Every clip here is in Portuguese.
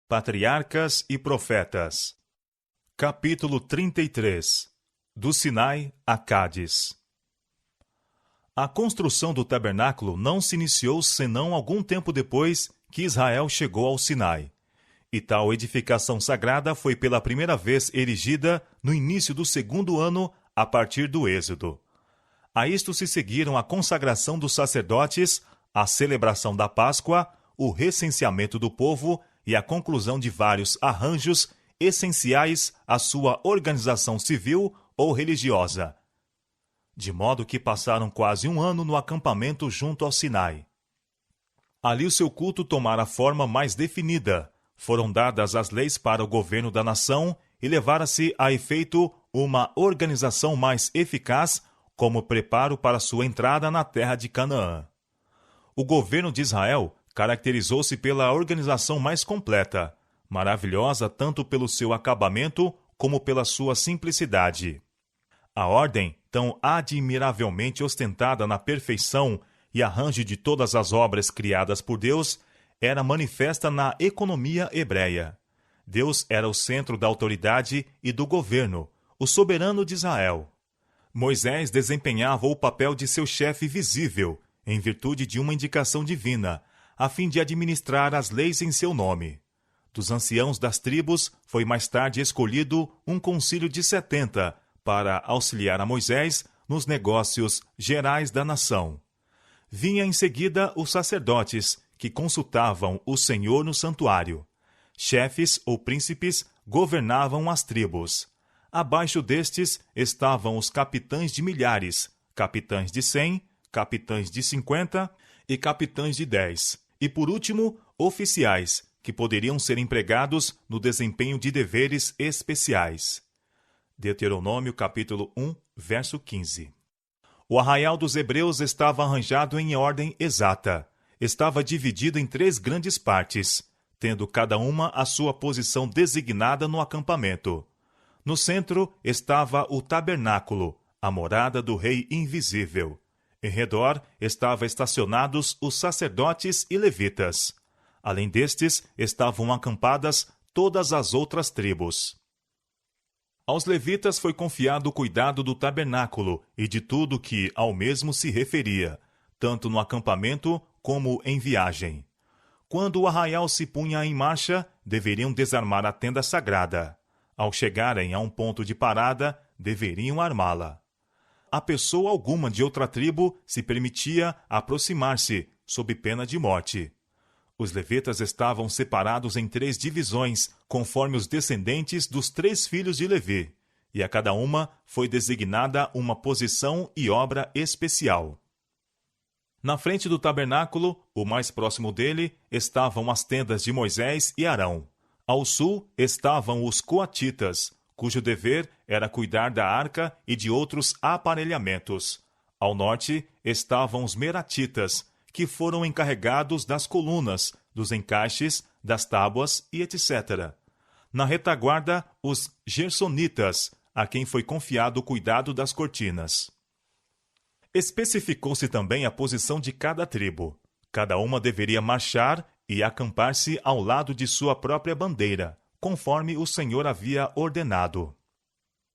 Patriarcas e Profetas. Capítulo 33. Do Sinai a Cádiz. A construção do tabernáculo não se iniciou senão algum tempo depois que Israel chegou ao Sinai. E tal edificação sagrada foi pela primeira vez erigida no início do segundo ano a partir do Êxodo. A isto se seguiram a consagração dos sacerdotes, a celebração da Páscoa, o recenseamento do povo e a conclusão de vários arranjos essenciais à sua organização civil ou religiosa. De modo que passaram quase um ano no acampamento junto ao Sinai. Ali o seu culto tomara forma mais definida, foram dadas as leis para o governo da nação e levara-se a efeito uma organização mais eficaz como preparo para sua entrada na terra de Canaã. O governo de Israel caracterizou-se pela organização mais completa, maravilhosa tanto pelo seu acabamento como pela sua simplicidade. A ordem, tão admiravelmente ostentada na perfeição e arranjo de todas as obras criadas por Deus, era manifesta na economia hebreia. Deus era o centro da autoridade e do governo, o soberano de Israel. Moisés desempenhava o papel de seu chefe visível, em virtude de uma indicação divina, a fim de administrar as leis em seu nome. Dos anciãos das tribos foi mais tarde escolhido um concílio de 70 para auxiliar a Moisés nos negócios gerais da nação. Vinha em seguida os sacerdotes, que consultavam o Senhor no santuário. Chefes ou príncipes governavam as tribos. Abaixo destes estavam os capitães de milhares, capitães de 100, capitães de 50 e capitães de 10. E, por último, oficiais, que poderiam ser empregados no desempenho de deveres especiais. Deuteronômio capítulo 1, verso 15. O arraial dos hebreus estava arranjado em ordem exata. Estava dividido em 3 grandes partes, tendo cada uma a sua posição designada no acampamento. No centro estava o tabernáculo, a morada do Rei Invisível. Em redor estavam estacionados os sacerdotes e levitas. Além destes, estavam acampadas todas as outras tribos. Aos levitas foi confiado o cuidado do tabernáculo e de tudo que ao mesmo se referia, tanto no acampamento como em viagem. Quando o arraial se punha em marcha, deveriam desarmar a tenda sagrada. Ao chegarem a um ponto de parada, deveriam armá-la. A pessoa alguma de outra tribo se permitia aproximar-se, sob pena de morte. Os levitas estavam separados em 3 divisões, conforme os descendentes dos 3 filhos de Levi, e a cada uma foi designada uma posição e obra especial. Na frente do tabernáculo, o mais próximo dele, estavam as tendas de Moisés e Arão. Ao sul estavam os coatitas, cujo dever era cuidar da arca e de outros aparelhamentos. Ao norte estavam os meratitas, que foram encarregados das colunas, dos encaixes, das tábuas e etc. Na retaguarda, os gersonitas, a quem foi confiado o cuidado das cortinas. Especificou-se também a posição de cada tribo. Cada uma deveria marchar e acampar-se ao lado de sua própria bandeira, conforme o Senhor havia ordenado.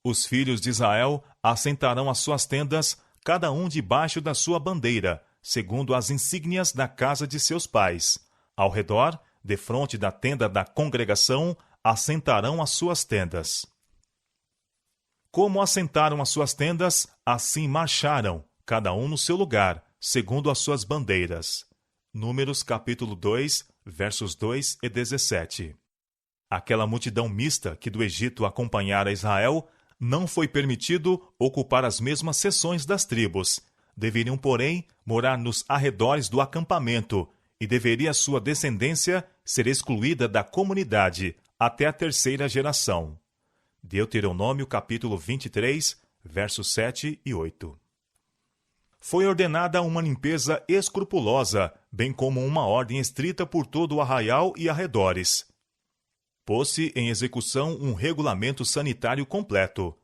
Os filhos de Israel assentarão as suas tendas, cada um debaixo da sua bandeira, segundo as insígnias da casa de seus pais. Ao redor, defronte da tenda da congregação, assentarão as suas tendas. Como assentaram as suas tendas, assim marcharam, cada um no seu lugar, segundo as suas bandeiras. Números capítulo 2, versos 2 e 17. Aquela multidão mista que do Egito acompanhara Israel não foi permitido ocupar as mesmas seções das tribos. Deveriam, porém, morar nos arredores do acampamento e deveria sua descendência ser excluída da comunidade até a 3ª geração. Deuteronômio capítulo 23, versos 7 e 8. Foi ordenada uma limpeza escrupulosa, bem como uma ordem estrita por todo o arraial e arredores. Pôs-se em execução um regulamento sanitário completo.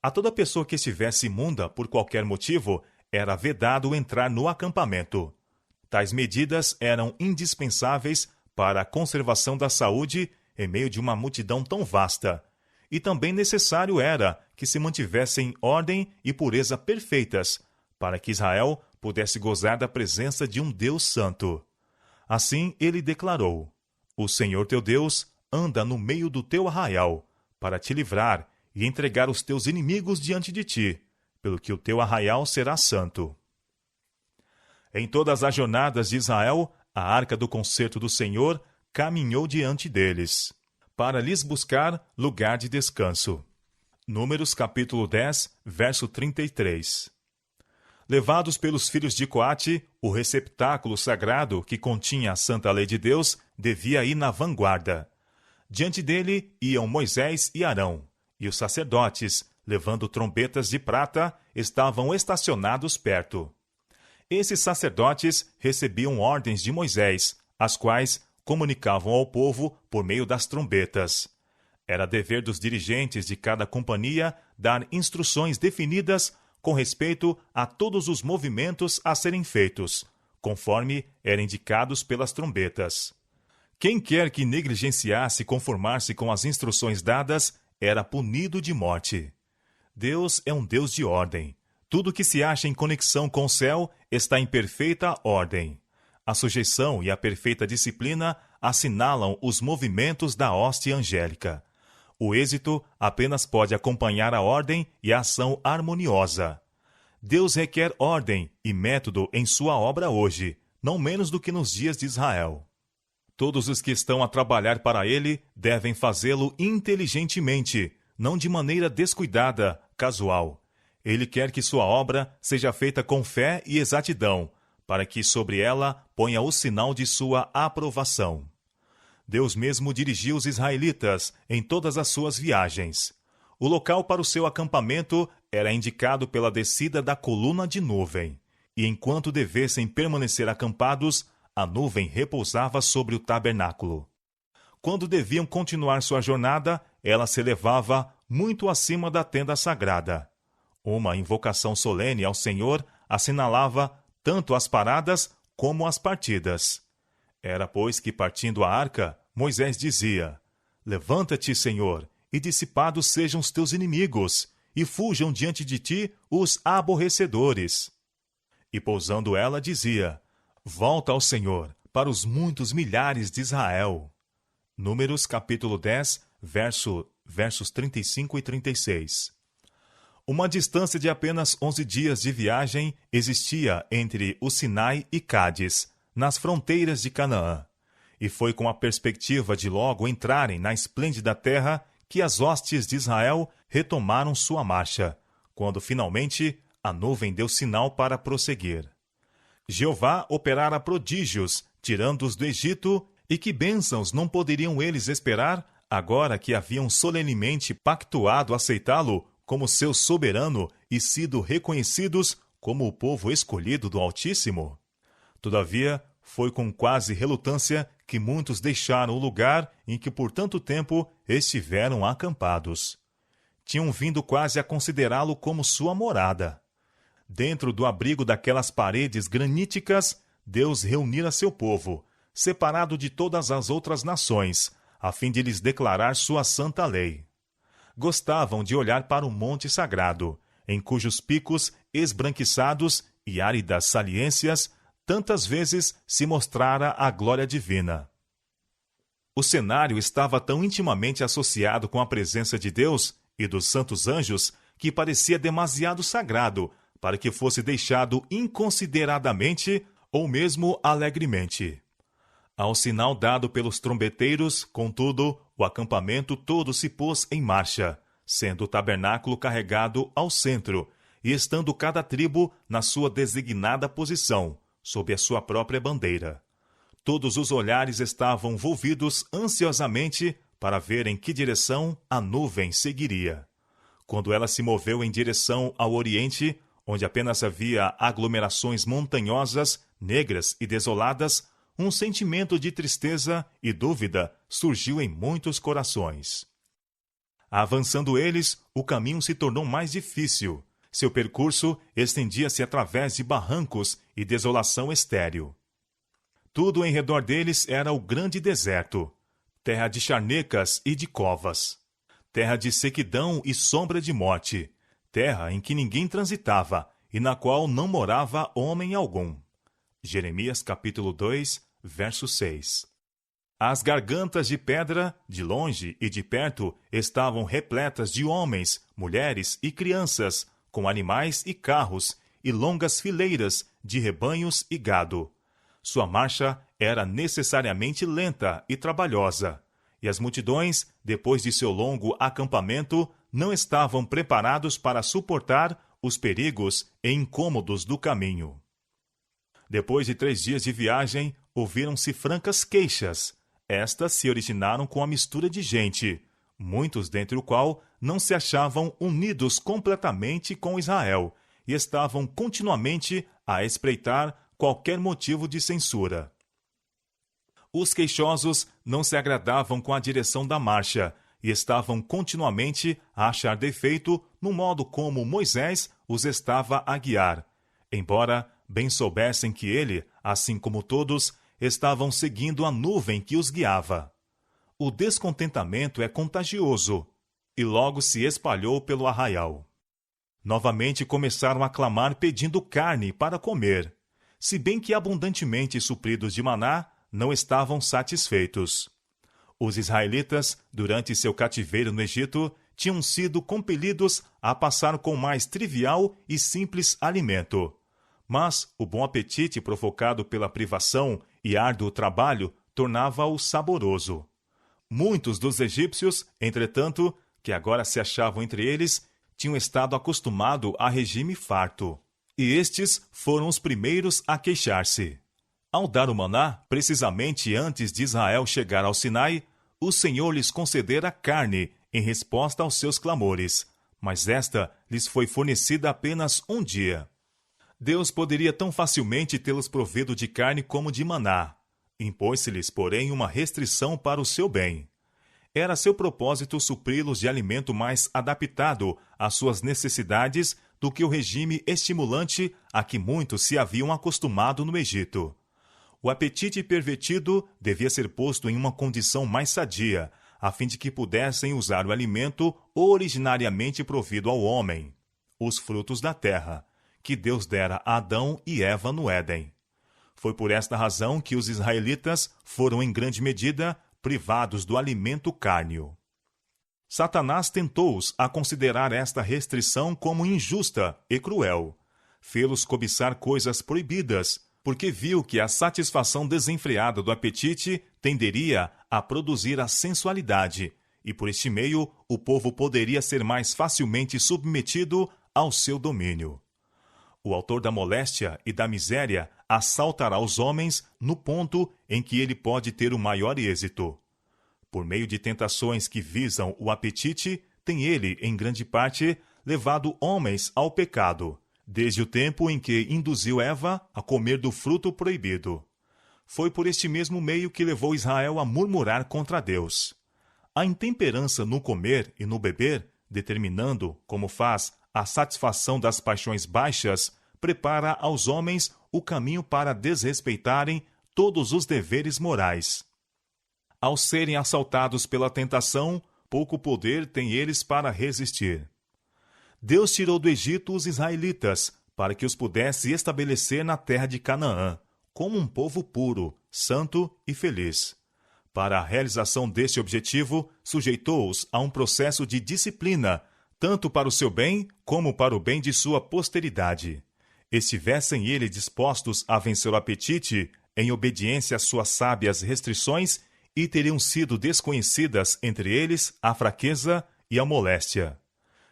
A toda pessoa que estivesse imunda por qualquer motivo, era vedado entrar no acampamento. Tais medidas eram indispensáveis para a conservação da saúde em meio de uma multidão tão vasta, e também necessário era que se mantivessem ordem e pureza perfeitas, para que Israel pudesse gozar da presença de um Deus santo. Assim ele declarou: O Senhor teu Deus anda no meio do teu arraial, para te livrar e entregar os teus inimigos diante de ti, pelo que o teu arraial será santo. Em todas as jornadas de Israel, a arca do concerto do Senhor caminhou diante deles, para lhes buscar lugar de descanso. Números capítulo 10, verso 33. Levados pelos filhos de Coate, o receptáculo sagrado que continha a santa lei de Deus devia ir na vanguarda. Diante dele iam Moisés e Arão, e os sacerdotes, levando trombetas de prata, estavam estacionados perto. Esses sacerdotes recebiam ordens de Moisés, as quais comunicavam ao povo por meio das trombetas. Era dever dos dirigentes de cada companhia dar instruções definidas com respeito a todos os movimentos a serem feitos, conforme eram indicados pelas trombetas. Quem quer que negligenciasse conformar-se com as instruções dadas era punido de morte. Deus é um Deus de ordem. Tudo que se acha em conexão com o céu está em perfeita ordem. A sujeição e a perfeita disciplina assinalam os movimentos da hoste angélica. O êxito apenas pode acompanhar a ordem e a ação harmoniosa. Deus requer ordem e método em sua obra hoje, não menos do que nos dias de Israel. Todos os que estão a trabalhar para ele devem fazê-lo inteligentemente, não de maneira descuidada, casual. Ele quer que sua obra seja feita com fé e exatidão, para que sobre ela ponha o sinal de sua aprovação. Deus mesmo dirigiu os israelitas em todas as suas viagens. O local para o seu acampamento era indicado pela descida da coluna de nuvem, e enquanto devessem permanecer acampados, a nuvem repousava sobre o tabernáculo. Quando deviam continuar sua jornada, ela se elevava muito acima da tenda sagrada. Uma invocação solene ao Senhor assinalava tanto as paradas como as partidas. Era, pois, que partindo a arca, Moisés dizia: Levanta-te, Senhor, e dissipados sejam os teus inimigos, e fujam diante de ti os aborrecedores. E pousando ela, dizia: Volta ao Senhor, para os muitos milhares de Israel. Números capítulo 10, versos 35 e 36. Uma distância de apenas 11 dias de viagem existia entre o Sinai e Cádiz, nas fronteiras de Canaã. E foi com a perspectiva de logo entrarem na esplêndida terra que as hostes de Israel retomaram sua marcha, quando finalmente a nuvem deu sinal para prosseguir. Jeová operara prodígios, tirando-os do Egito, e que bênçãos não poderiam eles esperar, agora que haviam solenemente pactuado aceitá-lo como seu soberano e sido reconhecidos como o povo escolhido do Altíssimo? Todavia, foi com quase relutância que muitos deixaram o lugar em que por tanto tempo estiveram acampados. Tinham vindo quase a considerá-lo como sua morada. Dentro do abrigo daquelas paredes graníticas, Deus reunira seu povo, separado de todas as outras nações, a fim de lhes declarar sua santa lei. Gostavam de olhar para o monte sagrado, em cujos picos esbranquiçados e áridas saliências tantas vezes se mostrara a glória divina. O cenário estava tão intimamente associado com a presença de Deus e dos santos anjos que parecia demasiado sagrado para que fosse deixado inconsideradamente ou mesmo alegremente. Ao sinal dado pelos trombeteiros, contudo, o acampamento todo se pôs em marcha, sendo o tabernáculo carregado ao centro e estando cada tribo na sua designada posição, sob a sua própria bandeira. Todos os olhares estavam volvidos ansiosamente para ver em que direção a nuvem seguiria. Quando ela se moveu em direção ao oriente, onde apenas havia aglomerações montanhosas, negras e desoladas, um sentimento de tristeza e dúvida surgiu em muitos corações. Avançando eles, o caminho se tornou mais difícil. Seu percurso estendia-se através de barrancos e desolação estéril. Tudo em redor deles era o grande deserto. terra de charnecas e de covas, terra de sequidão e sombra de morte, terra em que ninguém transitava e na qual não morava homem algum. Jeremias capítulo 2, verso 6. As gargantas de pedra, de longe e de perto, estavam repletas de homens, mulheres e crianças, com animais e carros, e longas fileiras de rebanhos e gado. Sua marcha era necessariamente lenta e trabalhosa, e as multidões, depois de seu longo acampamento, não estavam preparados para suportar os perigos e incômodos do caminho. Depois de 3 dias de viagem, ouviram-se francas queixas. Estas se originaram com a mistura de gente, muitos dentre o qual não se achavam unidos completamente com Israel e estavam continuamente a espreitar qualquer motivo de censura. Os queixosos não se agradavam com a direção da marcha e estavam continuamente a achar defeito no modo como Moisés os estava a guiar, embora bem soubessem que ele, assim como todos, estavam seguindo a nuvem que os guiava. O descontentamento é contagioso, e logo se espalhou pelo arraial. Novamente começaram a clamar pedindo carne para comer, se bem que abundantemente supridos de maná, não estavam satisfeitos. Os israelitas, durante seu cativeiro no Egito, tinham sido compelidos a passar com mais trivial e simples alimento. Mas o bom apetite provocado pela privação e árduo trabalho tornava-o saboroso. Muitos dos egípcios, entretanto, que agora se achavam entre eles, tinham estado acostumados a regime farto. E estes foram os primeiros a queixar-se. Ao dar o maná, precisamente antes de Israel chegar ao Sinai, o Senhor lhes concedera carne em resposta aos seus clamores, mas esta lhes foi fornecida apenas um dia. Deus poderia tão facilmente tê-los provido de carne como de maná. Impôs-se-lhes, porém, uma restrição para o seu bem. Era seu propósito supri-los de alimento mais adaptado às suas necessidades do que o regime estimulante a que muitos se haviam acostumado no Egito. O apetite pervertido devia ser posto em uma condição mais sadia, a fim de que pudessem usar o alimento originariamente provido ao homem, os frutos da terra, que Deus dera a Adão e Eva no Éden. Foi por esta razão que os israelitas foram em grande medida privados do alimento cárneo. Satanás tentou-os a considerar esta restrição como injusta e cruel. Fê-los cobiçar coisas proibidas, porque viu que a satisfação desenfreada do apetite tenderia a produzir a sensualidade, e por este meio o povo poderia ser mais facilmente submetido ao seu domínio. O autor da moléstia e da miséria assaltará os homens no ponto em que ele pode ter o maior êxito. Por meio de tentações que visam o apetite, tem ele, em grande parte, levado homens ao pecado, desde o tempo em que induziu Eva a comer do fruto proibido. Foi por este mesmo meio que levou Israel a murmurar contra Deus. A intemperança no comer e no beber, determinando, como faz, a satisfação das paixões baixas, prepara aos homens o caminho para desrespeitarem todos os deveres morais. Ao serem assaltados pela tentação, pouco poder têm eles para resistir. Deus tirou do Egito os israelitas, para que os pudesse estabelecer na terra de Canaã, como um povo puro, santo e feliz. Para a realização deste objetivo, sujeitou-os a um processo de disciplina, tanto para o seu bem como para o bem de sua posteridade. Estivessem eles dispostos a vencer o apetite, em obediência às suas sábias restrições, e teriam sido desconhecidas entre eles a fraqueza e a moléstia.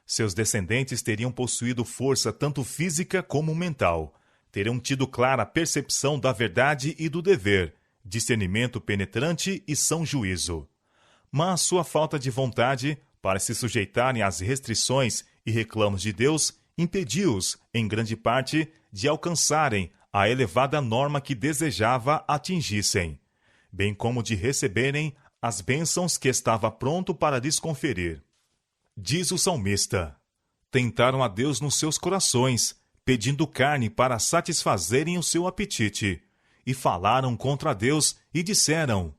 Seus descendentes teriam possuído força tanto física como mental, teriam tido clara percepção da verdade e do dever, discernimento penetrante e são juízo. Mas sua falta de vontade para se sujeitarem às restrições e reclamos de Deus impediu-os, em grande parte, de alcançarem a elevada norma que desejava atingissem, bem como de receberem as bênçãos que estava pronto para lhes conferir. Diz o salmista: tentaram a Deus nos seus corações, pedindo carne para satisfazerem o seu apetite, e falaram contra Deus e disseram: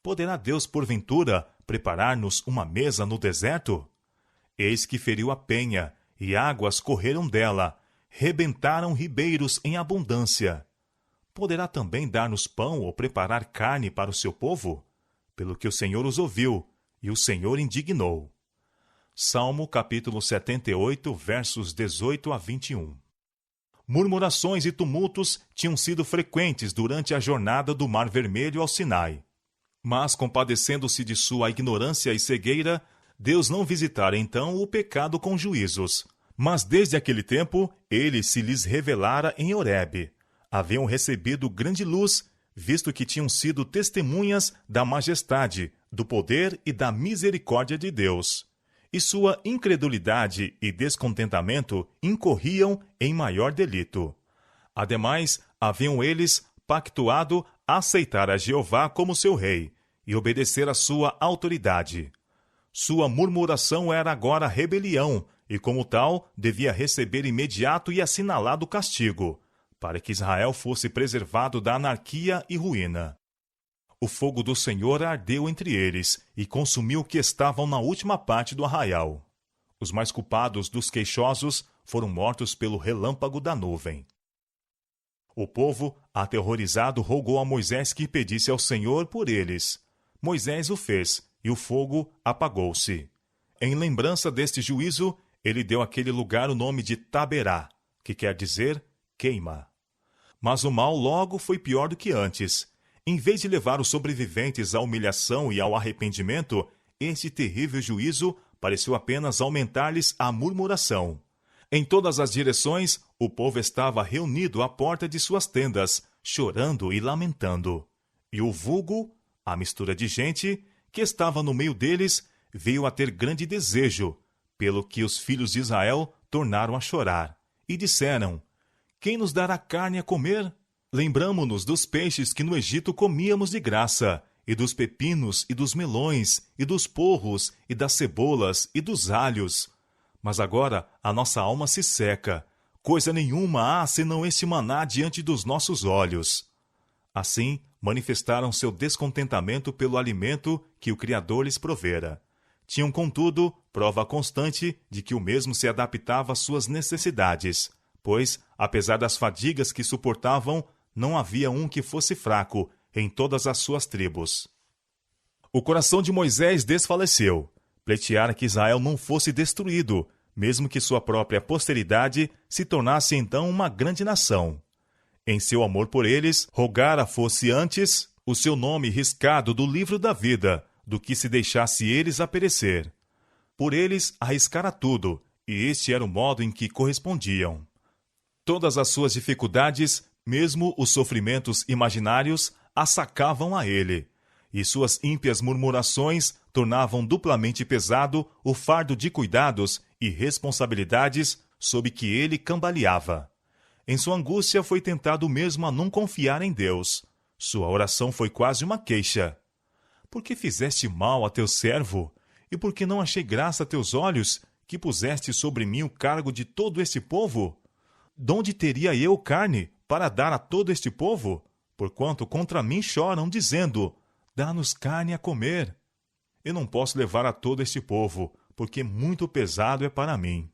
Poderá Deus, porventura, preparar-nos uma mesa no deserto? Eis que feriu a penha, e águas correram dela, rebentaram ribeiros em abundância. Poderá também dar-nos pão ou preparar carne para o seu povo? Pelo que o Senhor os ouviu, e o Senhor indignou. Salmo capítulo 78, versos 18 a 21. Murmurações e tumultos tinham sido frequentes durante a jornada do Mar Vermelho ao Sinai. Mas, compadecendo-se de sua ignorância e cegueira, Deus não visitara então o pecado com juízos. Mas desde aquele tempo, ele se lhes revelara em Horebe. Haviam recebido grande luz, visto que tinham sido testemunhas da majestade, do poder e da misericórdia de Deus. E sua incredulidade e descontentamento incorriam em maior delito. Ademais, haviam eles pactuado aceitar a Jeová como seu rei e obedecer à sua autoridade. Sua murmuração era agora rebelião, e como tal, devia receber imediato e assinalado castigo, para que Israel fosse preservado da anarquia e ruína. O fogo do Senhor ardeu entre eles e consumiu o que estavam na última parte do arraial. Os mais culpados dos queixosos foram mortos pelo relâmpago da nuvem. O povo, aterrorizado, rogou a Moisés que pedisse ao Senhor por eles. Moisés o fez, e o fogo apagou-se. Em lembrança deste juízo, ele deu àquele lugar o nome de Taberá, que quer dizer queima. Mas o mal logo foi pior do que antes. Em vez de levar os sobreviventes à humilhação e ao arrependimento, este terrível juízo pareceu apenas aumentar-lhes a murmuração. Em todas as direções, o povo estava reunido à porta de suas tendas, chorando e lamentando. E o vulgo, a mistura de gente, que estava no meio deles, veio a ter grande desejo, pelo que os filhos de Israel tornaram a chorar, e disseram: Quem nos dará carne a comer? Lembramo-nos dos peixes que no Egito comíamos de graça, e dos pepinos, e dos melões, e dos porros, e das cebolas, e dos alhos. Mas agora a nossa alma se seca. Coisa nenhuma há senão este maná diante dos nossos olhos. Assim, manifestaram seu descontentamento pelo alimento que o Criador lhes provera. Tinham, contudo, prova constante de que o mesmo se adaptava às suas necessidades, pois, apesar das fadigas que suportavam, não havia um que fosse fraco em todas as suas tribos. O coração de Moisés desfaleceu. Pleiteara que Israel não fosse destruído, mesmo que sua própria posteridade se tornasse então uma grande nação. Em seu amor por eles, rogara fosse antes o seu nome riscado do livro da vida, do que se deixasse eles a perecer. Por eles arriscara tudo, e este era o modo em que correspondiam. Todas as suas dificuldades, mesmo os sofrimentos imaginários, assacavam a ele, e suas ímpias murmurações tornavam duplamente pesado o fardo de cuidados e responsabilidades sob que ele cambaleava. Em sua angústia foi tentado mesmo a não confiar em Deus. Sua oração foi quase uma queixa. Por que fizeste mal a teu servo? E por que não achei graça a teus olhos, que puseste sobre mim o cargo de todo este povo? Donde teria eu carne para dar a todo este povo? Porquanto contra mim choram, dizendo: dá-nos carne a comer. Eu não posso levar a todo este povo, porque muito pesado é para mim.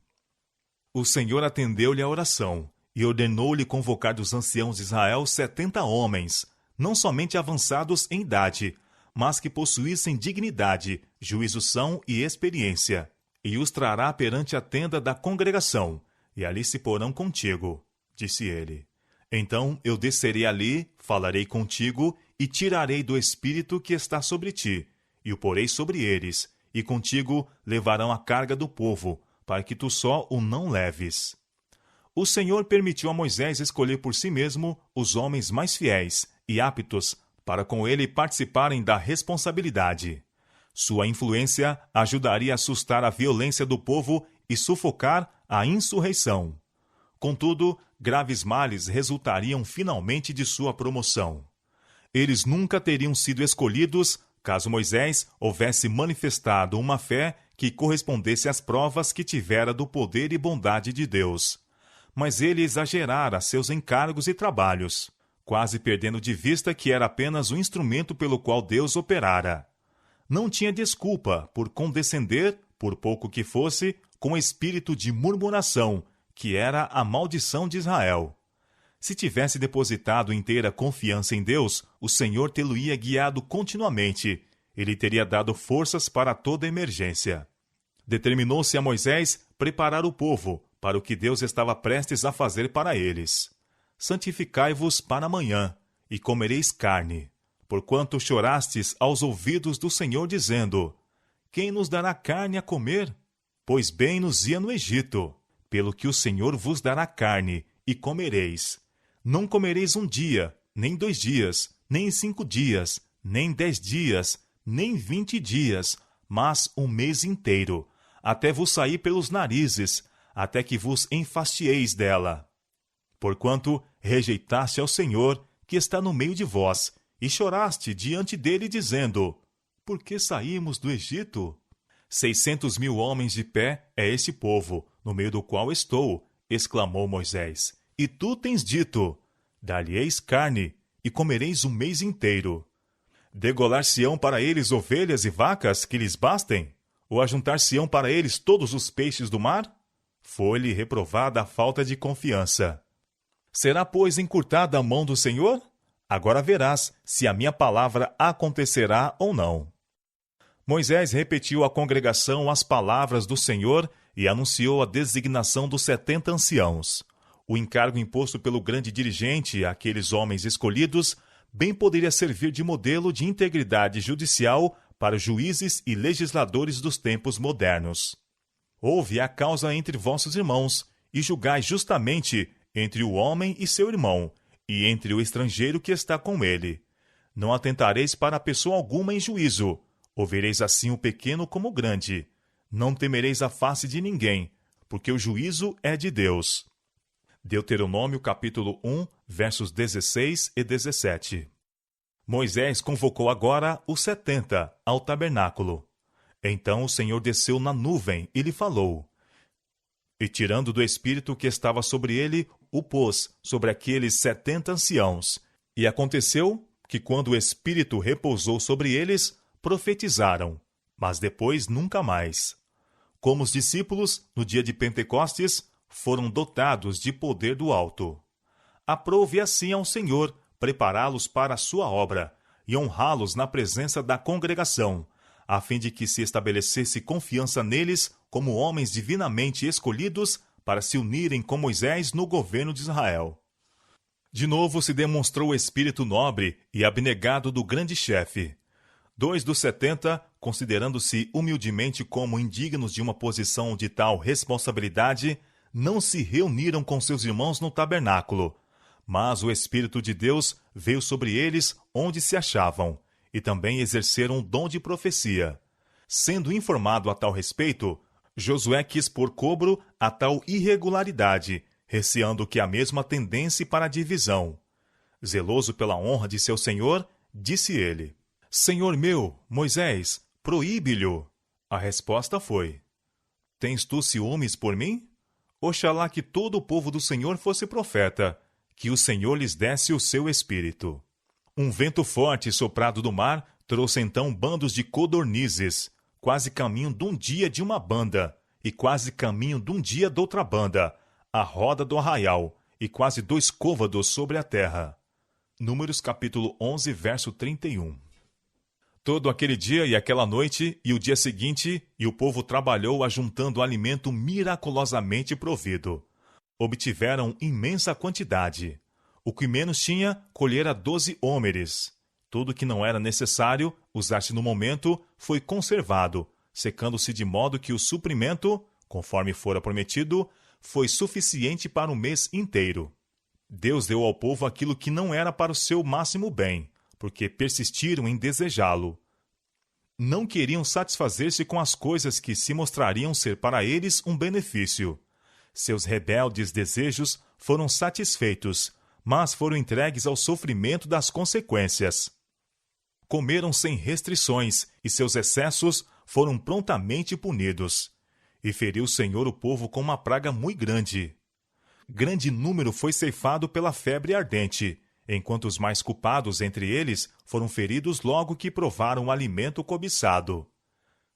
O Senhor atendeu-lhe a oração, e ordenou-lhe convocar dos anciãos de Israel 70 homens, não somente avançados em idade, mas que possuíssem dignidade, juízo são e experiência, e os trará perante a tenda da congregação, e ali se porão contigo, disse ele. Então eu descerei ali, falarei contigo, e tirarei do espírito que está sobre ti, e o porei sobre eles, e contigo levarão a carga do povo, para que tu só o não leves. O Senhor permitiu a Moisés escolher por si mesmo os homens mais fiéis e aptos para com ele participarem da responsabilidade. Sua influência ajudaria a assustar a violência do povo e sufocar a insurreição. Contudo, graves males resultariam finalmente de sua promoção. Eles nunca teriam sido escolhidos caso Moisés houvesse manifestado uma fé que correspondesse às provas que tivera do poder e bondade de Deus. Mas ele exagerara seus encargos e trabalhos. quase perdendo de vista que era apenas um instrumento pelo qual Deus operara. Não tinha desculpa por condescender, por pouco que fosse, com o espírito de murmuração, que era a maldição de Israel. Se tivesse depositado inteira confiança em Deus, o Senhor tê-lo-ia guiado continuamente. Ele teria dado forças para toda emergência. Determinou-se a Moisés preparar o povo para o que Deus estava prestes a fazer para eles. Santificai-vos para amanhã, e comereis carne, porquanto chorastes aos ouvidos do Senhor, dizendo: quem nos dará carne a comer? Pois bem nos ia no Egito, pelo que o Senhor vos dará carne, e comereis. Não comereis 1 dia, nem 2 dias, nem 5 dias, nem 10 dias, nem 20 dias, mas 1 mês inteiro, até vos sair pelos narizes, até que vos enfastieis dela. Porquanto rejeitaste ao Senhor, que está no meio de vós, e choraste diante dele, dizendo: por que saímos do Egito? 600.000 homens de pé é este povo, no meio do qual estou, exclamou Moisés. E tu tens dito: dar-lhe-eis carne, e comereis 1 mês inteiro. Degolar-se-ão para eles ovelhas e vacas que lhes bastem? Ou ajuntar-se-ão para eles todos os peixes do mar? Foi-lhe reprovada a falta de confiança. Será, pois, encurtada a mão do Senhor? Agora verás se a minha palavra acontecerá ou não. Moisés repetiu à congregação as palavras do Senhor e anunciou a designação dos 70 anciãos. O encargo imposto pelo grande dirigente àqueles homens escolhidos bem poderia servir de modelo de integridade judicial para juízes e legisladores dos tempos modernos. Ouve a causa entre vossos irmãos, e julgai justamente entre o homem e seu irmão, e entre o estrangeiro que está com ele. Não atentareis para pessoa alguma em juízo, ouvireis assim o pequeno como o grande. Não temereis a face de ninguém, porque o juízo é de Deus. Deuteronômio capítulo 1, versos 16 e 17. Moisés convocou agora os 70 ao tabernáculo. Então o Senhor desceu na nuvem e lhe falou. E tirando do espírito que estava sobre ele, o pôs sobre aqueles 70 anciãos. E aconteceu que quando o espírito repousou sobre eles, profetizaram, mas depois nunca mais. Como os discípulos, no dia de Pentecostes, foram dotados de poder do alto. Aprove assim ao Senhor prepará-los para a sua obra e honrá-los na presença da congregação, a fim de que se estabelecesse confiança neles como homens divinamente escolhidos para se unirem com Moisés no governo de Israel. De novo se demonstrou o espírito nobre e abnegado do grande chefe. 2 dos 70, considerando-se humildemente como indignos de uma posição de tal responsabilidade, não se reuniram com seus irmãos no tabernáculo, mas o Espírito de Deus veio sobre eles onde se achavam, e também exerceram o dom de profecia. Sendo informado a tal respeito, Josué quis pôr cobro a tal irregularidade, receando que a mesma tendesse para a divisão. Zeloso pela honra de seu senhor, disse ele: Senhor meu, Moisés, proíbe-lhe. A resposta foi: Tens tu ciúmes por mim? Oxalá que todo o povo do Senhor fosse profeta, que o Senhor lhes desse o seu espírito. Um vento forte soprado do mar trouxe então bandos de codornizes, quase caminho de um dia de uma banda, e quase caminho de um dia de outra banda, à roda do arraial, e quase 2 côvados sobre a terra. Números capítulo 11, verso 31. Todo aquele dia e aquela noite, e o dia seguinte, e o povo trabalhou ajuntando alimento miraculosamente provido. Obtiveram imensa quantidade. O que menos tinha, colhera 12 homeres. Tudo que não era necessário usar-se no momento foi conservado, secando-se de modo que o suprimento, conforme fora prometido, foi suficiente para um mês inteiro. Deus deu ao povo aquilo que não era para o seu máximo bem, porque persistiram em desejá-lo. Não queriam satisfazer-se com as coisas que se mostrariam ser para eles um benefício. Seus rebeldes desejos foram satisfeitos, mas foram entregues ao sofrimento das consequências. Comeram sem restrições, e seus excessos foram prontamente punidos. E feriu o Senhor o povo com uma praga muito grande. Grande número foi ceifado pela febre ardente, enquanto os mais culpados entre eles foram feridos logo que provaram o alimento cobiçado.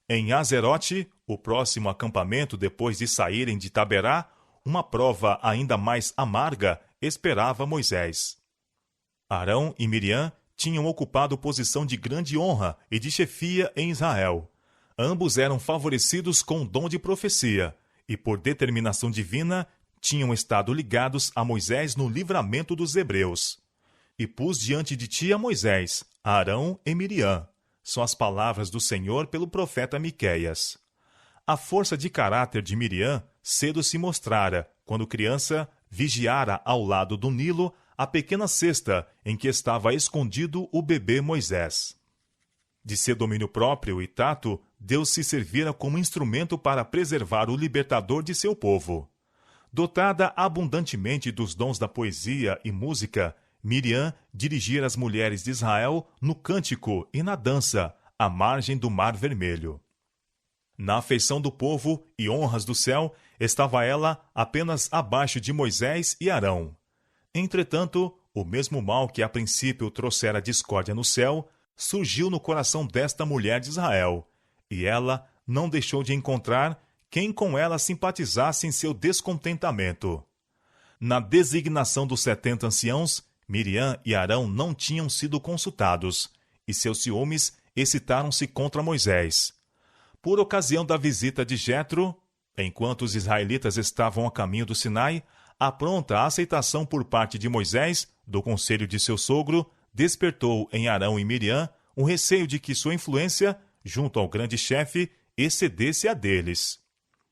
Em Azerote, o próximo acampamento depois de saírem de Taberá, uma prova ainda mais amarga esperava Moisés. Arão e Miriam tinham ocupado posição de grande honra e de chefia em Israel. Ambos eram favorecidos com o dom de profecia e, por determinação divina, tinham estado ligados a Moisés no livramento dos hebreus. E pus diante de ti a Moisés, a Arão e Miriam. São as palavras do Senhor pelo profeta Miqueias. A força de caráter de Miriam cedo se mostrara, quando criança, vigiara ao lado do Nilo a pequena cesta em que estava escondido o bebê Moisés. De seu domínio próprio e tato, Deus se servira como instrumento para preservar o libertador de seu povo. Dotada abundantemente dos dons da poesia e música, Miriam dirigira as mulheres de Israel no cântico e na dança, à margem do Mar Vermelho. Na afeição do povo e honras do céu, estava ela apenas abaixo de Moisés e Arão. Entretanto, o mesmo mal que a princípio trouxera discórdia no céu, surgiu no coração desta mulher de Israel, e ela não deixou de encontrar quem com ela simpatizasse em seu descontentamento. Na designação dos 70 anciãos, Miriam e Arão não tinham sido consultados, e seus ciúmes excitaram-se contra Moisés. Por ocasião da visita de Jetro, enquanto os israelitas estavam a caminho do Sinai, a pronta aceitação por parte de Moisés, do conselho de seu sogro, despertou em Arão e Miriam um receio de que sua influência, junto ao grande chefe, excedesse a deles.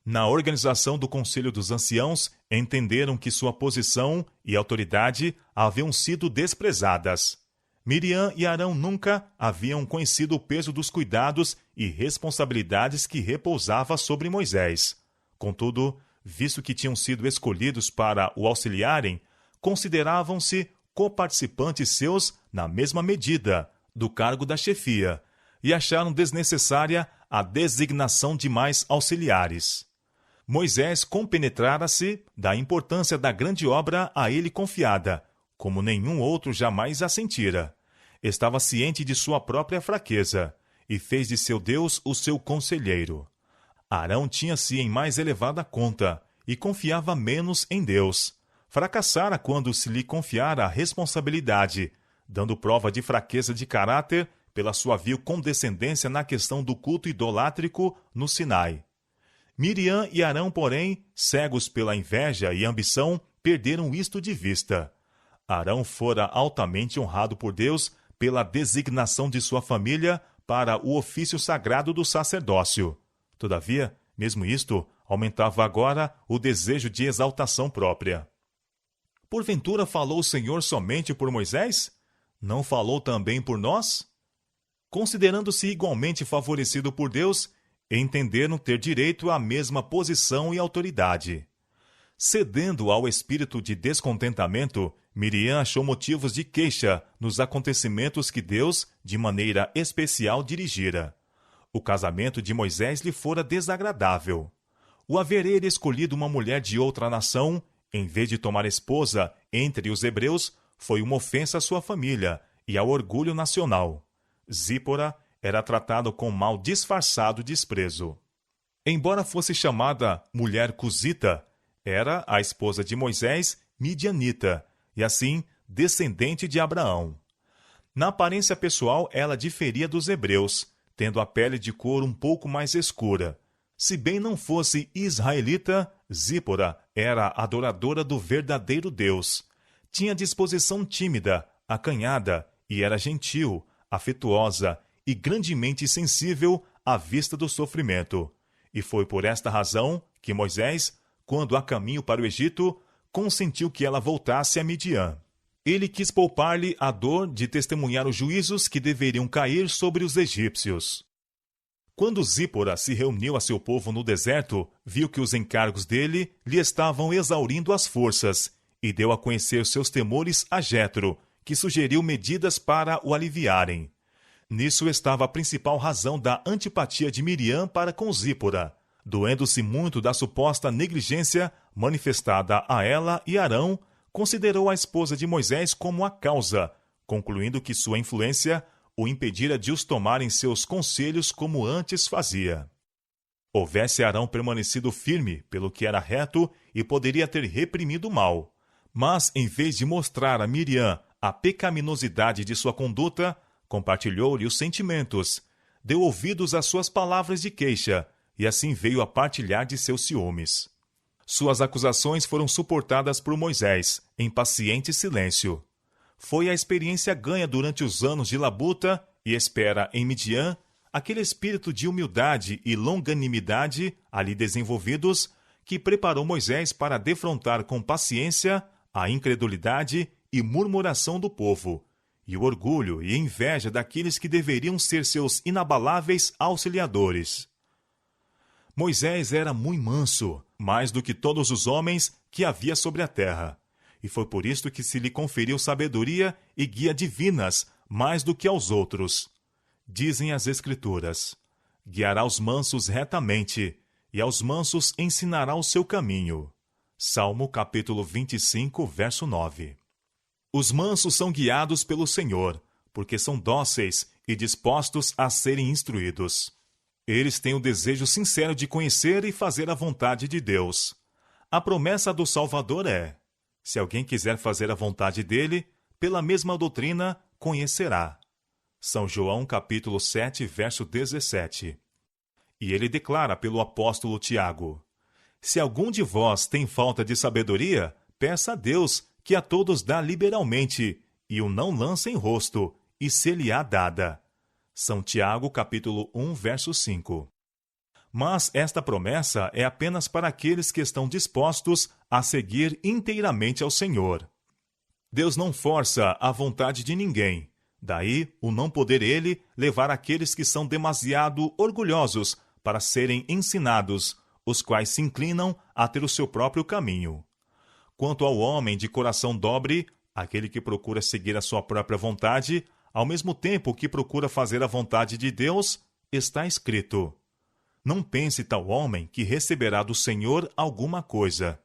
Na organização do Conselho dos Anciãos, entenderam que sua posição e autoridade haviam sido desprezadas. Miriam e Arão nunca haviam conhecido o peso dos cuidados e responsabilidades que repousava sobre Moisés. Contudo, visto que tinham sido escolhidos para o auxiliarem, consideravam-se coparticipantes seus na mesma medida do cargo da chefia e acharam desnecessária a designação de mais auxiliares. Moisés compenetrara-se da importância da grande obra a ele confiada, como nenhum outro jamais a sentira. Estava ciente de sua própria fraqueza e fez de seu Deus o seu conselheiro. Arão tinha-se em mais elevada conta e confiava menos em Deus. Fracassara quando se lhe confiara a responsabilidade, dando prova de fraqueza de caráter pela sua vil condescendência na questão do culto idolátrico no Sinai. Miriam e Arão, porém, cegos pela inveja e ambição, perderam isto de vista. Arão fora altamente honrado por Deus pela designação de sua família para o ofício sagrado do sacerdócio. Todavia, mesmo isto aumentava agora o desejo de exaltação própria. Porventura falou o Senhor somente por Moisés? Não falou também por nós? Considerando-se igualmente favorecido por Deus, entenderam ter direito à mesma posição e autoridade. Cedendo ao espírito de descontentamento, Miriam achou motivos de queixa nos acontecimentos que Deus, de maneira especial, dirigira. O casamento de Moisés lhe fora desagradável. O haver ele escolhido uma mulher de outra nação, em vez de tomar esposa entre os hebreus, foi uma ofensa à sua família e ao orgulho nacional. Zípora era tratada com mal disfarçado desprezo. Embora fosse chamada mulher cusita, era a esposa de Moisés, midianita, e assim descendente de Abraão. Na aparência pessoal, ela diferia dos hebreus, tendo a pele de cor um pouco mais escura. Se bem não fosse israelita, Zípora era adoradora do verdadeiro Deus. Tinha disposição tímida, acanhada, e era gentil, afetuosa e grandemente sensível à vista do sofrimento. E foi por esta razão que Moisés, quando a caminho para o Egito, consentiu que ela voltasse a Midian. Ele quis poupar-lhe a dor de testemunhar os juízos que deveriam cair sobre os egípcios. Quando Zípora se reuniu a seu povo no deserto, viu que os encargos dele lhe estavam exaurindo as forças, e deu a conhecer seus temores a Jetro, que sugeriu medidas para o aliviarem. Nisso estava a principal razão da antipatia de Miriam para com Zípora, doendo-se muito da suposta negligência manifestada a ela e Arão considerou a esposa de Moisés como a causa, concluindo que sua influência o impedira de os tomar em seus conselhos como antes fazia. Houvesse Arão permanecido firme pelo que era reto e poderia ter reprimido o mal, mas em vez de mostrar a Miriam a pecaminosidade de sua conduta, compartilhou-lhe os sentimentos, deu ouvidos às suas palavras de queixa e assim veio a partilhar de seus ciúmes. Suas acusações foram suportadas por Moisés, em paciente silêncio. Foi a experiência ganha durante os anos de labuta e espera em Midian, aquele espírito de humildade e longanimidade ali desenvolvidos, que preparou Moisés para defrontar com paciência a incredulidade e murmuração do povo, e o orgulho e inveja daqueles que deveriam ser seus inabaláveis auxiliadores. Moisés era muito manso, mais do que todos os homens que havia sobre a terra, e foi por isto que se lhe conferiu sabedoria e guia divinas mais do que aos outros. Dizem as Escrituras: guiará os mansos retamente, e aos mansos ensinará o seu caminho. Salmo capítulo 25, verso 9. Os mansos são guiados pelo Senhor, porque são dóceis e dispostos a serem instruídos. Eles têm o desejo sincero de conhecer e fazer a vontade de Deus. A promessa do Salvador é: se alguém quiser fazer a vontade dele, pela mesma doutrina, conhecerá. São João capítulo 7, verso 17. E ele declara pelo apóstolo Tiago: se algum de vós tem falta de sabedoria, peça a Deus, que a todos dá liberalmente, e o não lança em rosto, e se-lhe-á dada. São Tiago, capítulo 1, verso 5. Mas esta promessa é apenas para aqueles que estão dispostos a seguir inteiramente ao Senhor. Deus não força a vontade de ninguém. Daí o não poder ele levar aqueles que são demasiado orgulhosos para serem ensinados, os quais se inclinam a ter o seu próprio caminho. Quanto ao homem de coração dobre, aquele que procura seguir a sua própria vontade, ao mesmo tempo que procura fazer a vontade de Deus, está escrito: não pense tal homem que receberá do Senhor alguma coisa.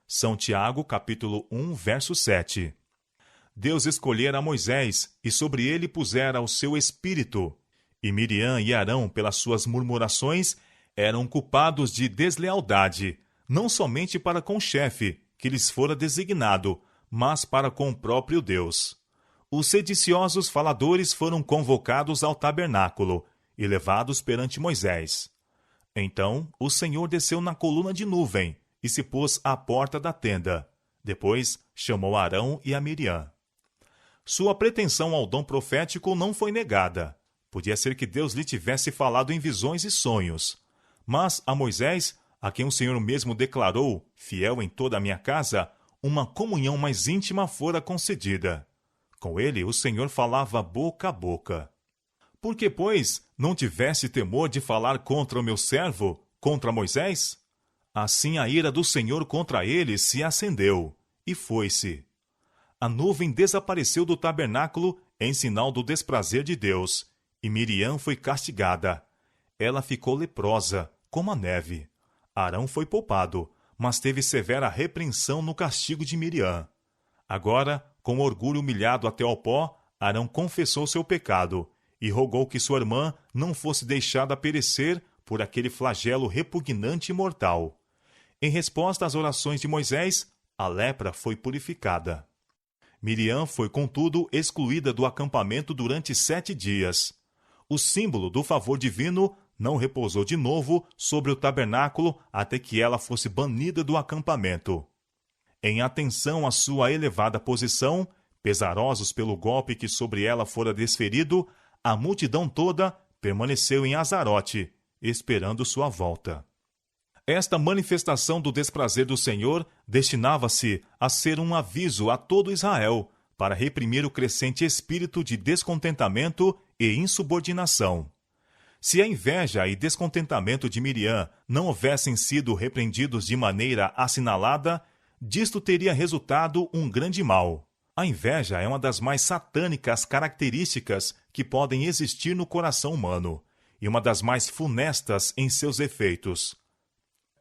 São Tiago, capítulo 1, verso 7. Deus escolhera Moisés e sobre ele pusera o seu espírito, e Miriam e Arão, pelas suas murmurações, eram culpados de deslealdade, não somente para com o chefe, que lhes fora designado, mas para com o próprio Deus. Os sediciosos faladores foram convocados ao tabernáculo e levados perante Moisés. Então o Senhor desceu na coluna de nuvem e se pôs à porta da tenda. Depois chamou Arão e a Miriam. Sua pretensão ao dom profético não foi negada. Podia ser que Deus lhe tivesse falado em visões e sonhos. Mas a Moisés, a quem o Senhor mesmo declarou, fiel em toda a minha casa, uma comunhão mais íntima fora concedida. Com ele o Senhor falava boca a boca. Por que, pois, não tivesse temor de falar contra o meu servo, contra Moisés? Assim a ira do Senhor contra ele se acendeu, e foi-se. A nuvem desapareceu do tabernáculo em sinal do desprazer de Deus, e Miriam foi castigada. Ela ficou leprosa, como a neve. Arão foi poupado, mas teve severa repreensão no castigo de Miriam. Agora, com orgulho humilhado até ao pó, Arão confessou seu pecado e rogou que sua irmã não fosse deixada perecer por aquele flagelo repugnante e mortal. Em resposta às orações de Moisés, a lepra foi purificada. Miriam foi, contudo, excluída do acampamento durante 7 dias. O símbolo do favor divino não repousou de novo sobre o tabernáculo até que ela fosse banida do acampamento. Em atenção à sua elevada posição, pesarosos pelo golpe que sobre ela fora desferido, a multidão toda permaneceu em Azarote, esperando sua volta. Esta manifestação do desprazer do Senhor destinava-se a ser um aviso a todo Israel para reprimir o crescente espírito de descontentamento e insubordinação. Se a inveja e descontentamento de Miriam não houvessem sido repreendidos de maneira assinalada, disto teria resultado um grande mal. A inveja é uma das mais satânicas características que podem existir no coração humano, e uma das mais funestas em seus efeitos.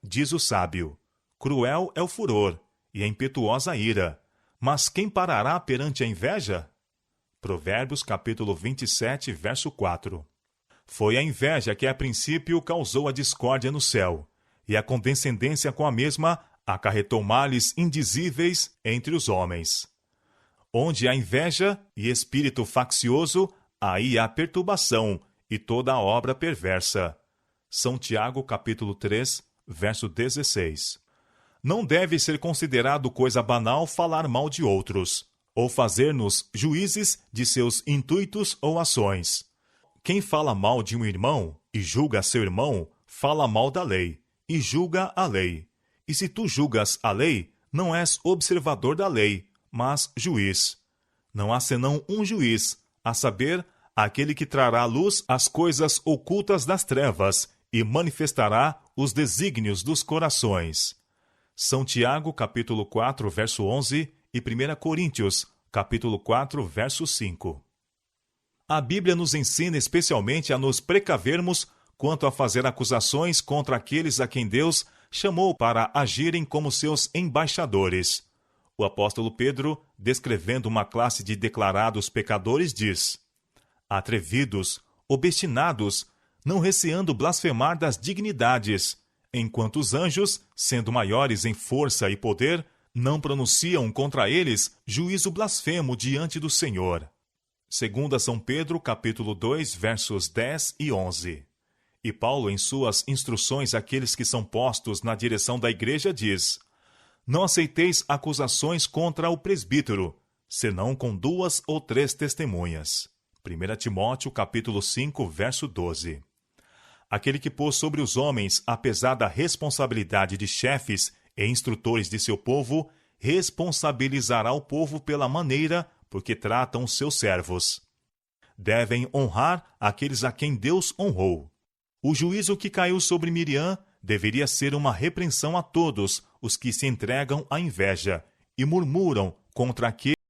Diz o sábio: cruel é o furor, e a impetuosa ira, Mas quem parará perante a inveja? Provérbios capítulo 27, verso 4. Foi a inveja que a princípio causou a discórdia no céu, e a condescendência com a mesma acarretou males indizíveis entre os homens. Onde há inveja e espírito faccioso, aí há perturbação e toda a obra perversa. São Tiago capítulo 3, verso 16. Não deve ser considerado coisa banal falar mal de outros, ou fazer-nos juízes de seus intuitos ou ações. Quem fala mal de um irmão e julga seu irmão, fala mal da lei, e julga a lei. E se tu julgas a lei, não és observador da lei, mas juiz. Não há senão um juiz, a saber, aquele que trará à luz as coisas ocultas das trevas e manifestará os desígnios dos corações. São Tiago, capítulo 4, verso 11 e 1 Coríntios, capítulo 4, verso 5. A Bíblia nos ensina especialmente a nos precavermos quanto a fazer acusações contra aqueles a quem Deus chamou para agirem como seus embaixadores. O apóstolo Pedro, descrevendo uma classe de declarados pecadores, diz: atrevidos, obstinados, não receando blasfemar das dignidades, enquanto os anjos, sendo maiores em força e poder, não pronunciam contra eles juízo blasfemo diante do Senhor. 2 São Pedro, capítulo 2, versos 10 e 11. E Paulo, em suas instruções àqueles que são postos na direção da igreja, diz: não aceiteis acusações contra o presbítero, senão com 2 ou 3 testemunhas. 1 Timóteo, capítulo 5, verso 12. Aquele que pôs sobre os homens a pesada responsabilidade de chefes e instrutores de seu povo, responsabilizará o povo pela maneira por que tratam os seus servos. Devem honrar aqueles a quem Deus honrou. O juízo que caiu sobre Miriam deveria ser uma repreensão a todos os que se entregam à inveja e murmuram contra aquele